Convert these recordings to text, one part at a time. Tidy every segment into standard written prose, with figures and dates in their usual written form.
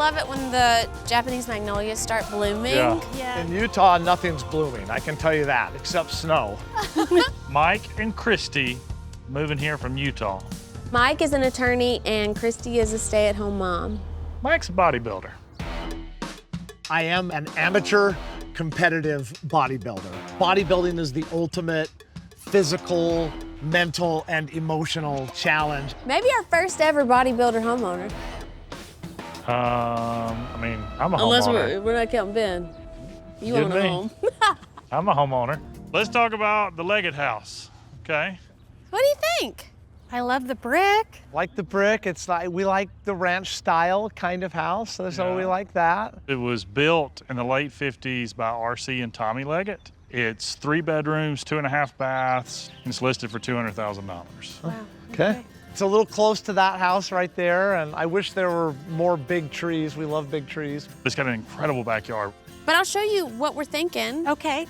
love it when the Japanese magnolias start blooming. Yeah. In Utah, nothing's blooming, I can tell you that, except snow. Mike and Christy moving here from Utah. Mike is an attorney and Christy is a stay-at-home mom. Mike's a bodybuilder. I am an amateur competitive bodybuilder. Bodybuilding is the ultimate physical, mental, and emotional challenge. Maybe our first ever bodybuilder homeowner. I mean, I'm a Unless homeowner. we're not counting Ben. You Good own a me. home. I'm a homeowner. Let's talk about the Leggett house, okay? What do you think? I love the brick. Like the brick, it's like we like the ranch style kind of house, so we like that. It was built in the late 50s by R.C. and Tommy Leggett. It's 3 bedrooms, 2.5 baths, and it's listed for $200,000. Wow. Okay. It's a little close to that house right there, and I wish there were more big trees. We love big trees. It's got an incredible backyard. But I'll show you what we're thinking. Okay.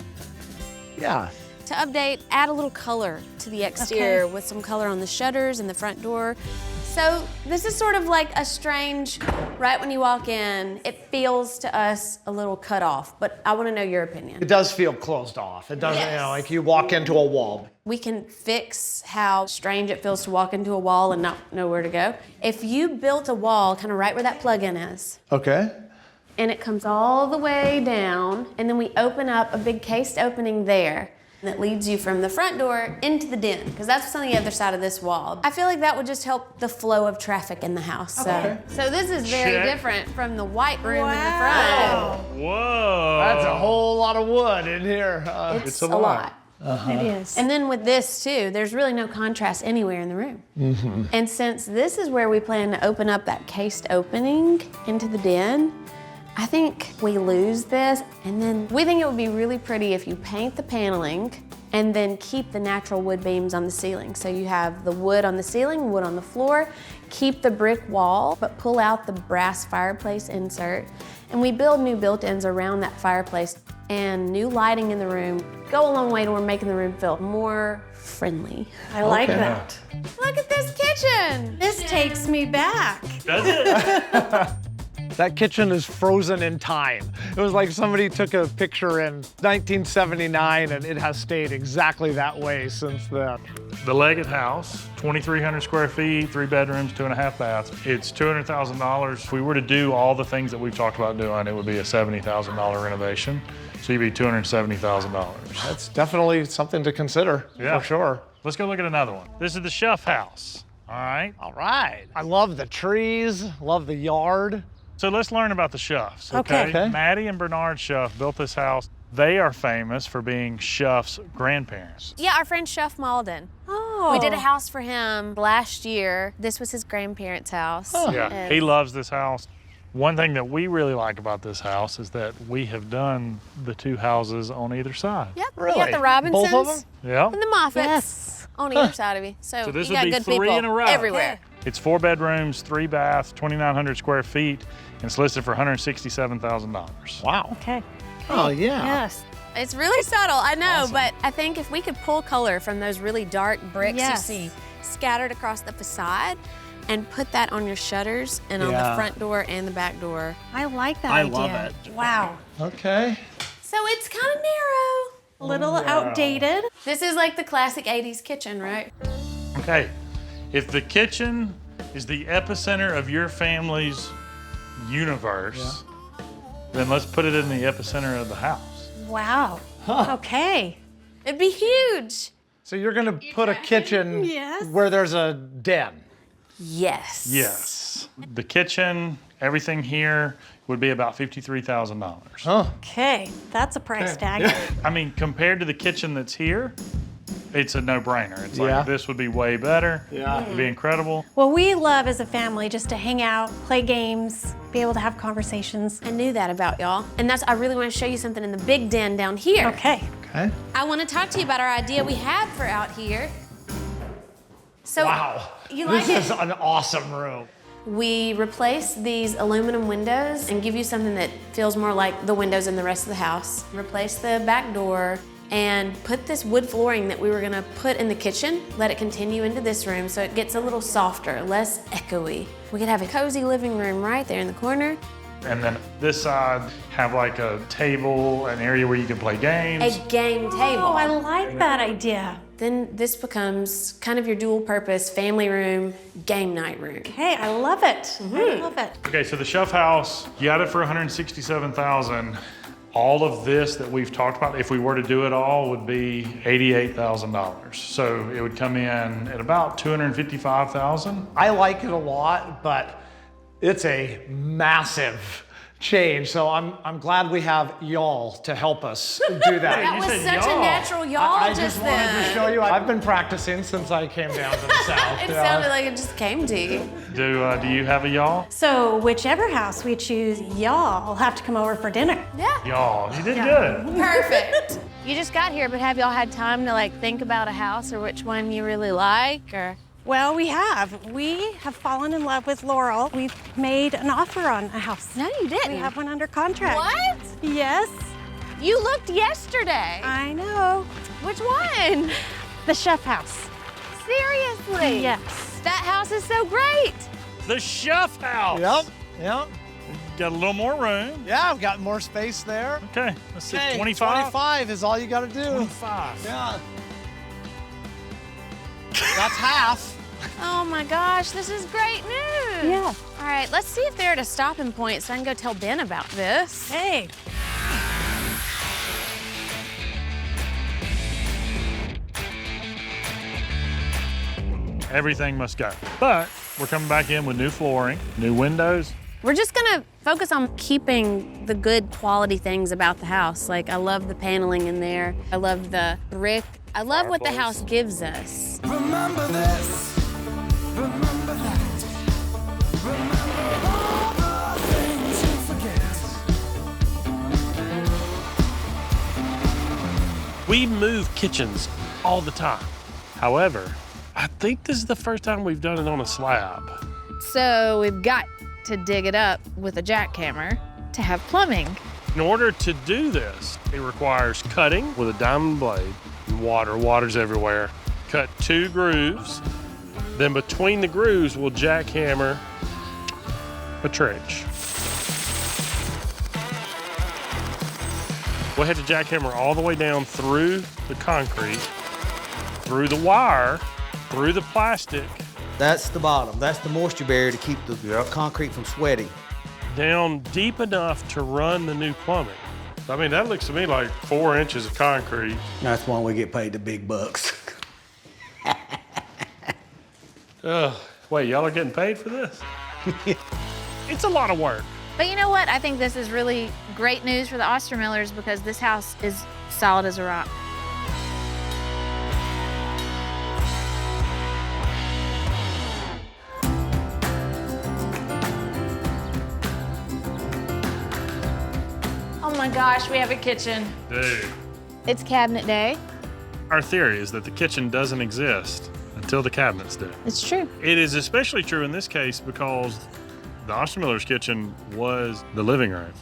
Yeah. To update, add a little color to the exterior with some color on the shutters and the front door. So this is sort of like a strange, right when you walk in, it feels to us a little cut off, but I want to know your opinion. It does feel closed off. It doesn't, you know, like you walk into a wall. We can fix how strange it feels to walk into a wall and not know where to go. If you built a wall kind of right where that plug-in is, Okay. and it comes all the way down, and then we open up a big cased opening there that leads you from the front door into the den, because that's what's on the other side of this wall. I feel like that would just help the flow of traffic in the house. Okay. So this is very Check. different from the white room in the Wow. front. Whoa! That's a whole lot of wood in here. It's a lot. It is. And then with this too, there's really no contrast anywhere in the room. And since this is where we plan to open up that cased opening into the den, I think we lose this, and then we think it would be really pretty if you paint the paneling and then keep the natural wood beams on the ceiling. So you have the wood on the ceiling, wood on the floor, keep the brick wall, but pull out the brass fireplace insert. And we build new built-ins around that fireplace, and new lighting in the room go a long way toward making the room feel more friendly. I like Okay. that. Look at this kitchen. This takes me back. Does it? That kitchen is frozen in time. It was like somebody took a picture in 1979 and it has stayed exactly that way since then. The Leggett house, 2,300 square feet, 3 bedrooms, 2.5 baths. It's $200,000. If we were to do all the things that we've talked about doing, it would be a $70,000 renovation. So you'd be $270,000. That's definitely something to consider, for sure. Let's go look at another one. This is the Schuff house, all right? All right. I love the trees, love the yard. So let's learn about the Schuffs, Okay. Okay. Maddie and Bernard Schuff built this house. They are famous for being Schuff's grandparents. Yeah, our friend Chef Malden. Oh. We did a house for him last year. This was his grandparents' house. Yeah, And he loves this house. One thing that we really like about this house is that we have done the 2 houses on either side. Yep, Really? you got the Robinsons Both of them? Yeah. and the Moffats Yes. on either side of you. So, So this you would got be good 3 people in a row. everywhere. It's 4 bedrooms, 3 baths, 2,900 square feet, and it's listed for $167,000. Wow. Okay. Oh, yeah. Yes. It's really subtle, I know, Awesome. but I think if we could pull color from those really dark bricks Yes. you see scattered across the facade and put that on your shutters and on Yeah. the front door and the back door. I like that I idea. love it. Wow. Okay. So it's kind of narrow. A little outdated. This is like the classic 80s kitchen, right? Okay, if the kitchen is the epicenter of your family's universe, then let's put it in the epicenter of the house. Wow. Okay. It'd be huge. So you're gonna put a kitchen Yes. where there's a den. Yes. Yes. The kitchen, everything here would be about $53,000. Okay. That's a price tag. I mean, compared to the kitchen that's here, it's a no-brainer. It's Yeah. like, this would be way better. Yeah. It'd be incredible. Well, we love as a family just to hang out, play games, be able to have conversations. I knew that about y'all. And I really want to show you something in the big den down here. Okay. Okay. I want to talk to you about our idea we had for out here. So, Wow. You like This it? is an awesome room. We replace these aluminum windows and give you something that feels more like the windows in the rest of the house. Replace the back door and put this wood flooring that we were gonna put in the kitchen, let it continue into this room so it gets a little softer, less echoey. We could have a cozy living room right there in the corner. And then this side, have like a table, an area where you can play games. A game table. Oh, I like that idea. Then this becomes kind of your dual purpose family room, game night room. Okay, I love it. I love it. Okay, so the Chef House, you got it for $167,000. All of this that we've talked about, if we were to do it all, would be $88,000. So it would come in at about $255,000. I like it a lot, but it's a massive change. So I'm glad we have y'all to help us do that. That You was said such a y'all. natural y'all I just just wanted then. to show you. I've been practicing since I came down to the south. It sounded like it just came to you. Do you have a y'all? So whichever house we choose, y'all will have to come over for dinner. Yeah. Y'all, you did good. Perfect. You just got here, but have y'all had time to like think about a house or which one you really like or? Well, we have. We have fallen in love with Laurel. We've made an offer on a house. No, you didn't. We have one under contract. What? Yes, You looked yesterday. I know. Which one? The Chef House. Seriously? Yes. That house is so great. The Chef House. Yep. Got a little more room. Yeah, I've got more space there. Okay, let's see, Okay, 25? 25 is all you got to do. 25. Yeah. That's half. Oh my gosh, this is great news. Yeah. All right, let's see if they're at a stopping point so I can go tell Ben about this. Hey. Everything must go. But we're coming back in with new flooring, new windows. We're just gonna focus on keeping the good quality things about the house. Like, I love the paneling in there. I love the brick. I love what the house gives us. Remember this, remember that, remember all the things you forget. We move kitchens all the time. However, I think this is the first time we've done it on a slab. So we've got to dig it up with a jackhammer to have plumbing. In order to do this, it requires cutting with a diamond blade and water. Water's everywhere. Cut 2 grooves. Then between the grooves, we'll jackhammer a trench. We'll have to jackhammer all the way down through the concrete, through the wire, through the plastic, That's the bottom. That's the moisture barrier to keep the concrete from sweating. down deep enough to run the new plumbing. I mean, that looks to me like 4 inches of concrete. That's why we get paid the big bucks. Wait, y'all are getting paid for this? It's a lot of work. But you know what? I think this is really great news for the Ostermillers because this house is solid as a rock. Oh my gosh, we have a kitchen. Dude. It's cabinet day. Our theory is that the kitchen doesn't exist until the cabinets do. It's true. It is especially true in this case because the Ostermiller's kitchen was the living room.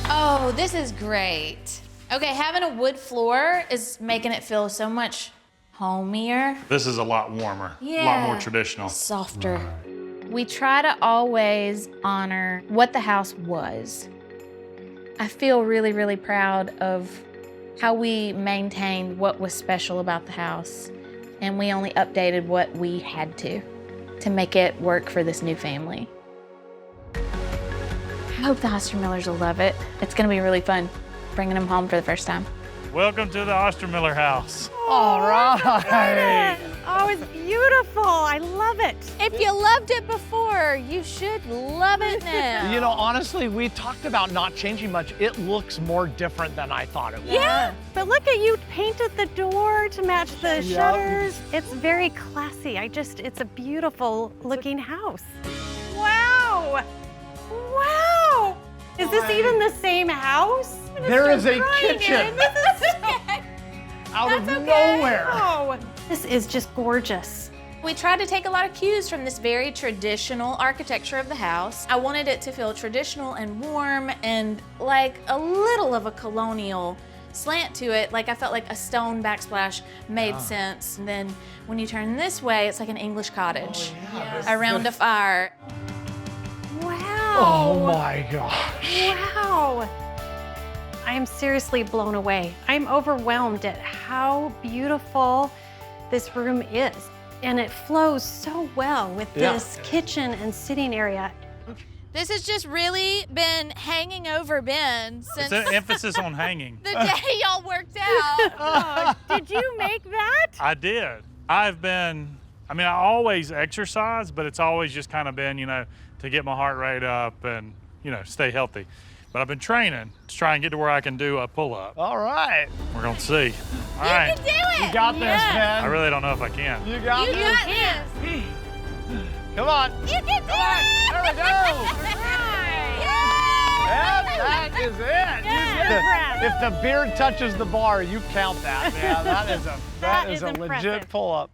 Oh, this is great. Okay, having a wood floor is making it feel so much homier, This is a lot warmer, a lot Yeah. more traditional. softer. We try to always honor what the house was. I feel really, really proud of how we maintained what was special about the house, and we only updated what we had to make it work for this new family. I hope the Ostermillers will love it. It's gonna be really fun bringing them home for the first time. Welcome to the Ostermiller house. All right. Oh, it's beautiful. I love it. If you loved it before, you should love it now. You know, honestly, we talked about not changing much. It looks more different than I thought it would. Yeah, but look at you painted the door to match the shutters. It's very classy. It's a beautiful looking house. Wow. Wow. Is this even the same house? There is a Crying kitchen in. This is out of nowhere. oh, this is just gorgeous. We tried to take a lot of cues from this very traditional architecture of the house. I wanted it to feel traditional and warm and like a little of a colonial slant to it, like I felt like a stone backsplash made sense. And then when you turn this way, it's like an English cottage around a fire. Wow. Oh my gosh. Wow. I am seriously blown away. I'm overwhelmed at how beautiful this room is. And it flows so well with this kitchen and sitting area. This has just really been hanging over Ben since It's an emphasis on hanging. the day y'all worked out. Oh, did you make that? I did. I always exercise, but it's always just kind of been, to get my heart rate up and, stay healthy. But I've been training to try and get to where I can do a pull-up. All right. We're gonna see. All right. You can do it. You got this, Ben. I really don't know if I can. You got You this. got this. Come on. You can do it. There we go. Yep, that is it. If the beard touches the bar, you count that. Yeah, that is a legit impressive. pull-up.